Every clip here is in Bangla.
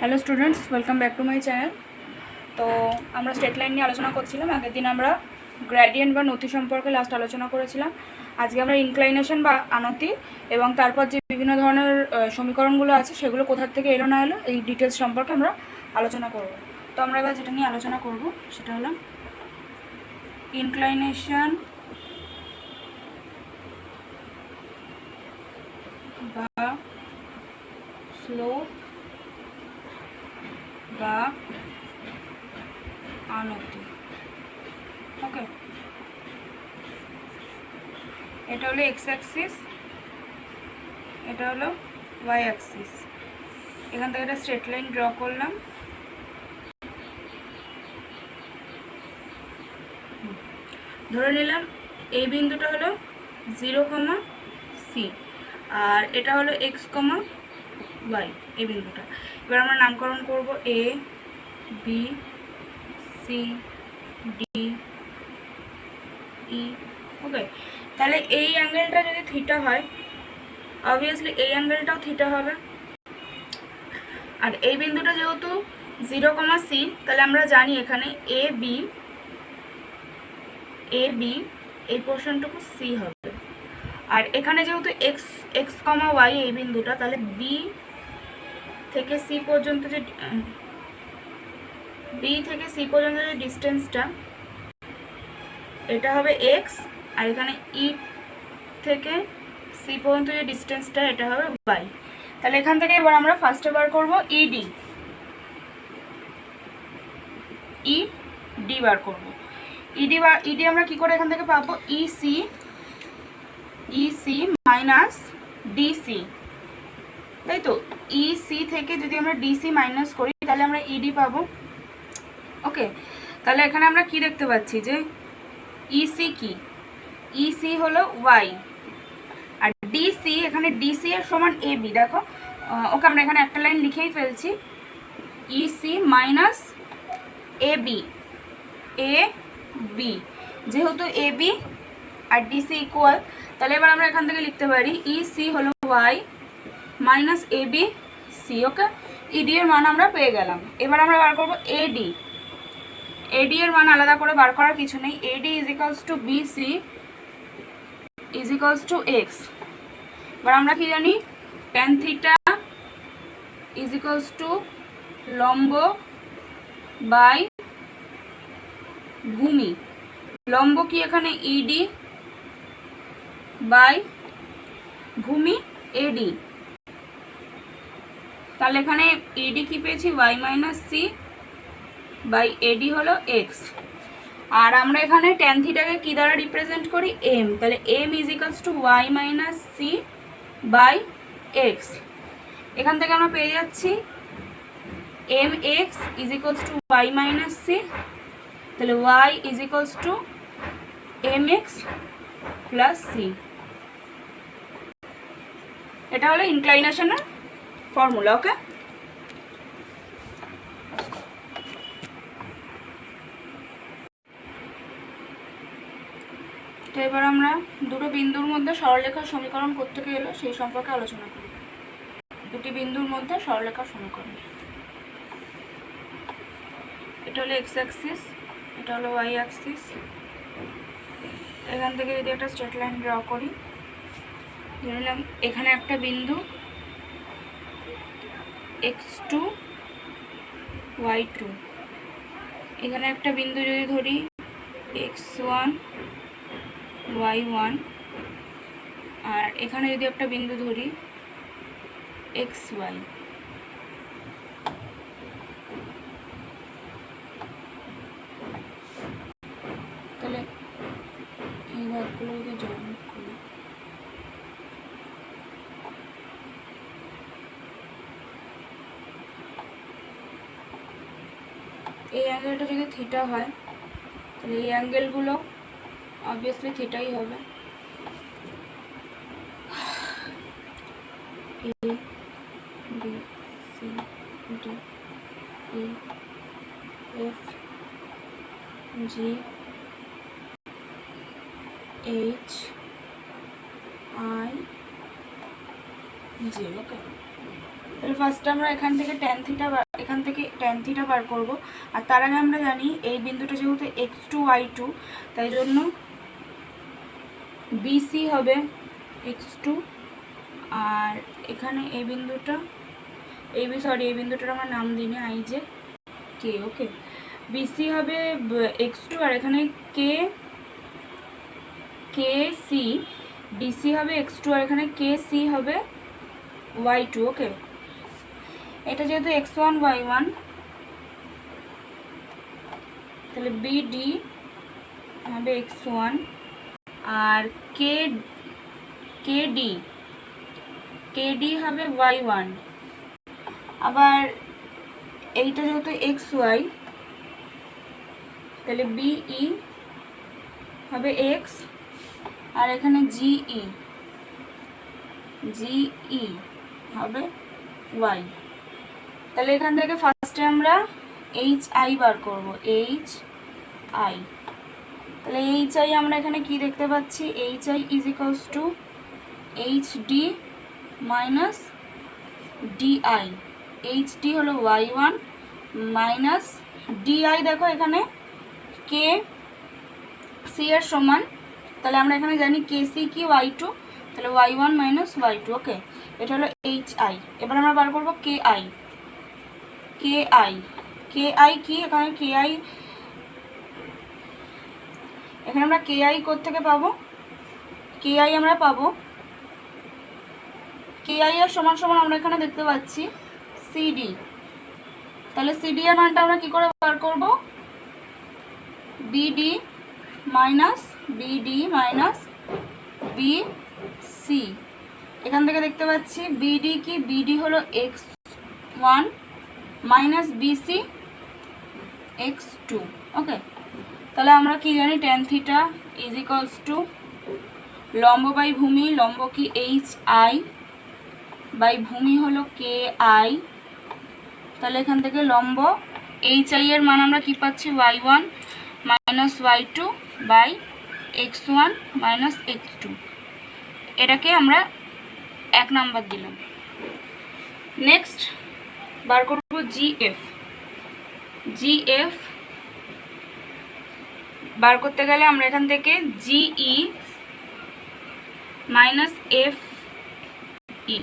Hello students, welcome back to my channel. তো আমরা স্ট্রেট লাইন নিয়ে আলোচনা করছিলাম। আগের দিন আমরা গ্র্যাডিয়েন্ট বা নতি সম্পর্কে লাস্ট আলোচনা করেছিলাম। আজকে আমরা ইনক্লাইনেশন বা আনতি এবং তারপর যে বিভিন্ন ধরনের সমীকরণগুলো আছে সেগুলো কোথার থেকে এলো না এলো এই ডিটেলস সম্পর্কে আমরা আলোচনা করব। তো আমরা এবার যেটা নিয়ে আলোচনা করব সেটা হলো ইনক্লাইনেশন বা স্লোপ বা আনতি। ওকে, এটা হলো এক্স অ্যাক্সিস, এটা হলো ওয়াই অ্যাক্সিস। এখান থেকে একটা স্ট্রেট লাইন ড্র করলাম। ধরে নিলাম এই বিন্দুটা হলো 0, সি, আর এটা হলো এক্স, ওয়াই এই বিন্দুটা। এবার আমরা নামকরণ করব এ, বি, সি, ডি, ই। ওকে, তাহলে এই অ্যাঙ্গেলটা যদি থিটা হয়, অবভিয়াসলি এই অ্যাঙ্গেলটাও থিটা হবে। আর এই বিন্দুটা যেহেতু 0, সি, তাহলে আমরা জানি এখানে এ বি এই পোর্শনটুকু সি হবে। আর এখানে যেহেতু এক্স, ওয়াই এই বিন্দুটা, তাহলে বি থেকে সি পর্যন্ত যে ডিস্টেন্সটা, এটা হবে এক্স। আর এখানে ই থেকে সি পর্যন্ত যে ডিস্টেন্সটা, এটা হবে ওয়াই। তাহলে এখান থেকে এবার আমরা ফার্স্টে বার করবো ইডি বার করব। ইডি আমরা কি করে এখান থেকে পাবো? ইসি মাইনাস ডিসি, তাই তো? ইসি থেকে যদি আমরা ডিসি মাইনাস করি তাহলে আমরা ইডি পাবো। ওকে, তাহলে এখানে আমরা কি দেখতে পাচ্ছি যে ইসি কি? ইসি হলো ওয়াই, আর ডিসি, এখানে ডিসি এর সমান এবি। দেখো, ওকে, আমরা এখানে একটা লাইন লিখেই ফেলছি, ইসি মাইনাস এবি। যেহেতু এবি আর ডিসি ইকুয়াল, তাহলে এবার আমরা এখান থেকে লিখতে পারি ইসি হলো ওয়াই মাইনাস এবি সি। ওকে, ইডি এর মান আমরা পেয়ে গেলাম। এবার আমরা বার করবো এডি এর মান আলাদা করে বার করার কিছু নেই। AD is equals to BC is equals to x. এবার আমরা কি জানি? Tan theta is equals to লম্ব বাই ভূমি। লম্ব কি এখানে ইডি বাই ভূমি এডি। তাহলে এখানে ইডি কি পেয়েছি? Y minus C by AD হলো এক্স। আর আমরা এখানে ট্যান থিটাকে কি দ্বারা রিপ্রেজেন্ট করি? এম। তাহলে M is equals to Y minus C by X. এখান থেকে আমরা পেয়ে যাচ্ছি M X is equals to Y minus C. তাহলে Y is equals to M X plus C. এটা হলো ইনক্লাইনেশনের ফর্মুলা। ওকে, তো এবার আমরা দুটো বিন্দুর মধ্যে সরলরেখার সমীকরণ করতে গেলে সেই সম্পর্কে আলোচনা করি। দুটি বিন্দুর মধ্যে সরলরেখার সমীকরণ। এটা হলো এক্স অ্যাক্সিস, এটা হলো ওয়াই অ্যাক্সিস। এখান থেকে যদি একটা স্ট্রেট লাইন ড্র করি, ধরে নিলাম এখানে একটা বিন্দু x2 y2, এখানে একটা বিন্দু যদি ধরি x1 y1, আর এখানে যদি একটা বিন্দু ধরি xy। তাহলে এই ভাগগুলো যদি জয়েন করি, এই অ্যাঙ্গেলটা যদি থিটা হয় তাহলে এই অ্যাঙ্গেলগুলো অবভিয়াসলি থিটাই হবে। A B C D E F G H I J. Okay, তাহলে ফার্স্ট আমরা এখান থেকে ট্যান থিটা এখান থেকে tan থিটা বার করব। আর তার আগে আমরা জানি এই বিন্দুটা যেহেতু x2 y2, তাই জন্য BC হবে x2, আর এখানে এই বিন্দুটা এই বিন্দুটার আমার নাম দিই না, i j k। Okay, BC হবে x2 আর এখানে KC, BC হবে x2 আর এখানে KC হবে y2। ওকে, এটা যেহেতু x1 y1, তাহলে BD হবে x1 আর KD হবে y1। আবার এইটা যেহেতু xy, তাহলে BE হবে x আর এখানে GE হবে y। তাহলে এখান থেকে ফার্স্টে আমরা HI বার করব, HI। তাহলে HI আমরা এখানে কি দেখতে পাচ্ছি, HI is equals two HD minus DI। HD হলো y1 মাইনাস DI, দেখো এখানে KC এর সমান, তাহলে আমরা এখানে জানি KC কি y2, তাহলে y1 মাইনাস y2। ওকে, এটা হলো HI। এবার আমরা বার করব KI কি, এখানে আমরা KI কোত্থেকে পাবো, KI আমরা পাবো KI এর সমান সমান আমরা এখানে দেখতে পাচ্ছি CD। তাহলে CD এর মানটা আমরা কি করে বার করব, BD মাইনাস BC। এখান থেকে দেখতে পাচ্ছি BD কি, BD হলো x1 মাইনাস BC x2। ওকে, তাহলে আমরা কি জানি, tan theta is equals to লম্ব বাই ভূমি, লম্ব কি HI বাই ভূমি হলো KI। তাহলে এখান থেকে লম্ব HI এর মান আমরা কি পাচ্ছি, y1 minus y2 by x1 minus x2। এটাকে আমরা 1 নাম্বার দিলাম। নেক্সট বার করব GF বার করতে গেলে আমরা এখান থেকে GE মাইনাস FE,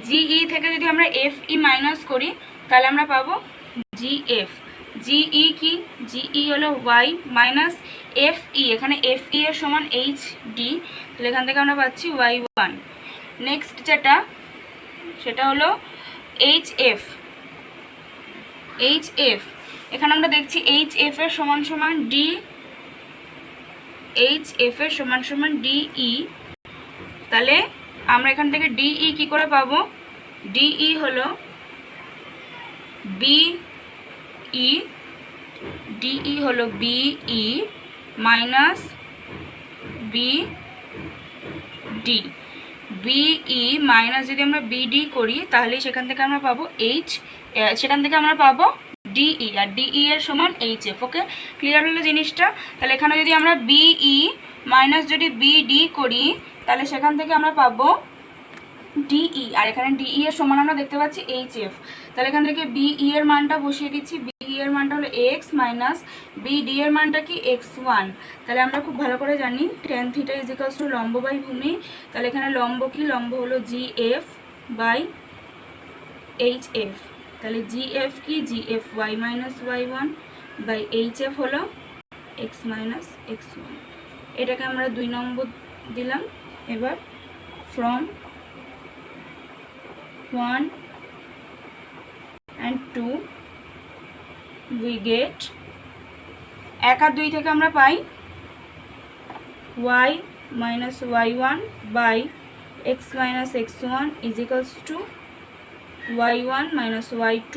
GE থেকে যদি আমরা FE মাইনাস করি তাহলে আমরা পাবো GF। GE কি, GE হলো y মাইনাস FE, এখানে FE এর সমান HD, তাহলে এখান থেকে আমরা পাচ্ছি y1। নেক্সট সেটা হলো HF। এখানে আমরা দেখছি HF এর সমান সমান DE, তাহলে আমরা এখান থেকে DE কি করে পাবো, DE হলো BE minus BD। BE minus যদি আমরা BD করি তাহলে সেখান থেকে আমরা পাবো DE, আর DE এর সমান HF। ওকে, ক্লিয়ার হলো জিনিসটা। তাহলে এখানে যদি আমরা BE মাইনাস যদি BD করি তাহলে সেখান থেকে আমরা পাবো DE, আর এখানে DE এর সমান আমরা দেখতে পাচ্ছি HF। তাহলে এখান থেকে BE এর মানটা বসিয়ে দিচ্ছি, BE এর মানটা হলো x মাইনাস BD এর মানটা কি x1। তাহলে আমরা খুব ভালো করে জানি tan theta is equals to লম্ব বাই ভূমি, তাহলে এখানে লম্ব কি, লম্ব হলো GF বাই HF। তাহলে GF কি, GF y মাইনাস y1 বাই HF হলো x মাইনাস x1। এটাকে আমরা 2 নম্বর দিলাম। এবার ফ্রম 1 and 2 we get 1 আর 2 থেকে আমরা পাই y minus y1 by x minus x1 is equals to y1 minus y2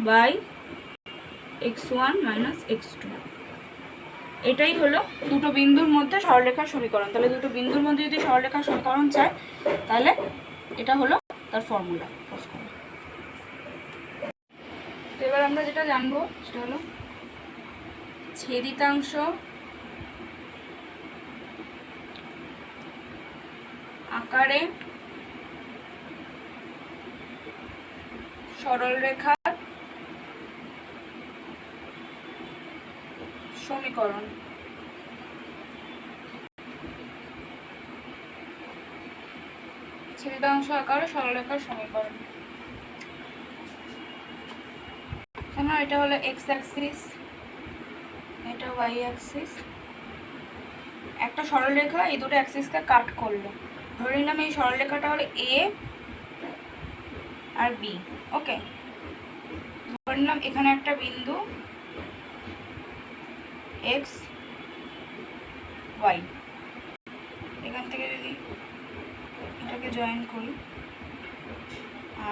by x1 minus x2। এটাই হলো দুটো বিন্দুর মধ্যে সরলরেখার সমীকরণ। তাহলে দুটো বিন্দুর মধ্যে যদি সরলরেখার সমীকরণ চাই তাহলে এটা হলো তার ফর্মুলা। তো এবার আমরা যেটা জানবো সেটা হলো ছেদিতাংশ আকারে সরলরেখার সমীকরণ। ছেদিতাংশ আকারে সরলরেখার সমীকরণ। এটা হলো এক্স অ্যাক্সিস, এটা ওয়াই অ্যাক্সিস। একটা সরলরেখা এই দুটো অ্যাক্সিসকে কাট করলো। ধরে নিলাম এই সরলরেখাটা হলো এ আর বি। ওকে, ধরে নিলাম এখানে একটা বিন্দু এক্স ওয়াই। এখান থেকে যদি এটাকে জয়েন করি,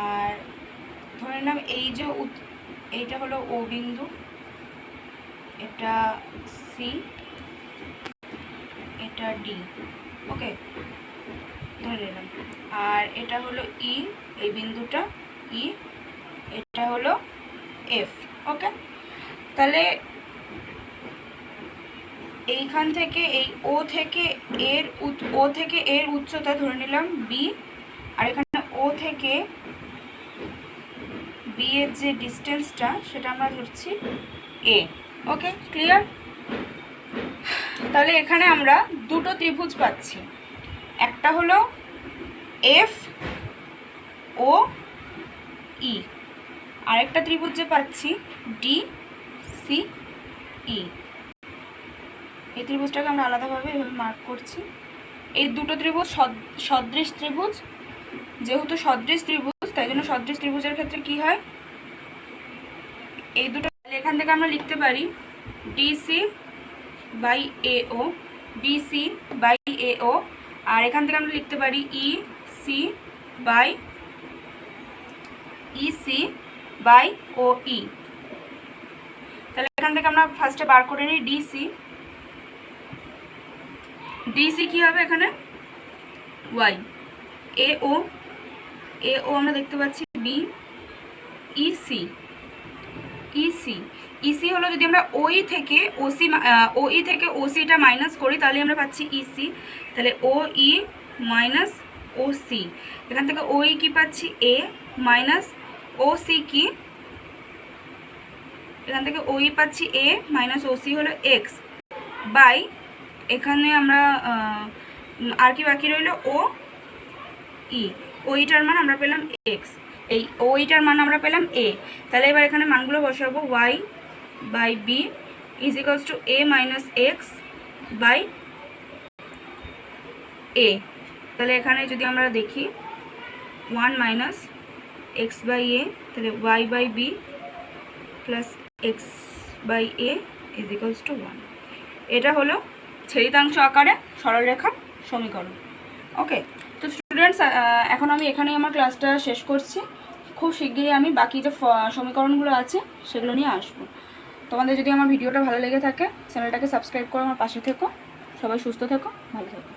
আর ধরে নিলাম এই যে এইটা হলো ও বিন্দু, এটা সি, এটা ডি। ওকে, ধরে নিলাম। আর এটা হলো ই, এই বিন্দুটা ই, এটা হলো এফ। ওকে, তাহলে এইখান থেকে এই ও থেকে এর উচ্চতা ধরে নিলাম বি, আর এখানে ও থেকে বি এর যে ডিস্টেন্সটা সেটা আমরা ধরছি এ। ওকে, ক্লিয়ার? তাহলে এখানে আমরা দুটো ত্রিভুজ পাচ্ছি, একটা হলো এফ ও ই, আরেকটা ত্রিভুজ যে পাচ্ছি ডি সি ই। এই ত্রিভুজটাকে আমরা আলাদাভাবে এভাবে মার্ক করছি। এই দুটো ত্রিভুজ সদৃশ ত্রিভুজ, যেহেতু সদৃশ ত্রিভুজ তাই জন্য সদৃশ ত্রিভুজের ক্ষেত্রে কি হয়, এই দুটো এখান থেকে আমরা লিখতে পারি ডিসি বাই এও, ডিসি বাই এও, আর এখান থেকে আমরা লিখতে পারি ইসি বাই ও ই। তাহলে এখান থেকে আমরা ফার্স্টে বার করে নিই ডিসি। ডিসি কি হবে এখানে ওয়াই, এও আমরা দেখতে পাচ্ছি বি, ইসি হলো যদি আমরা ওই থেকে ওসিটা মাইনাস করি তাহলে আমরা পাচ্ছি ইসি। তাহলে ও ই মাইনাস ও সি, এখান থেকে ওই কি পাচ্ছি এ, মাইনাস ও সি কি, এখান থেকে ওই পাচ্ছি এ, মাইনাস ও সি হলো এক্স, বাই এখানে আমরা আর কি বাকি রইল ও ই, ওইটার মান আমরা পেলাম এক্স, এই ওইটার মান আমরা পেলাম এ। তাহলে এবার এখানে মানগুলো বসাবো, Y by B is equals to A minus X by এ। তাহলে এখানে যদি আমরা দেখি 1 মাইনাস এক্স বাই এ, তাহলে y by b plus x by a is equals to 1। এটা হলো ছেদিতাংশ আকারে সরলরেখার সমীকরণ। ওকে, তো স্টুডেন্টস এখন আমি এখানেই আমার ক্লাসটা শেষ করছি। খুব শিগগিরই আমি বাকি যে সমীকরণগুলো আছে সেগুলো নিয়ে আসবো। তোমাদের যদি আমার ভিডিওটা ভালো লেগে থাকে চ্যানেলটাকে সাবস্ক্রাইব করে আমার পাশে থেকো। সবাই সুস্থ থেকো, ভালো থেকো।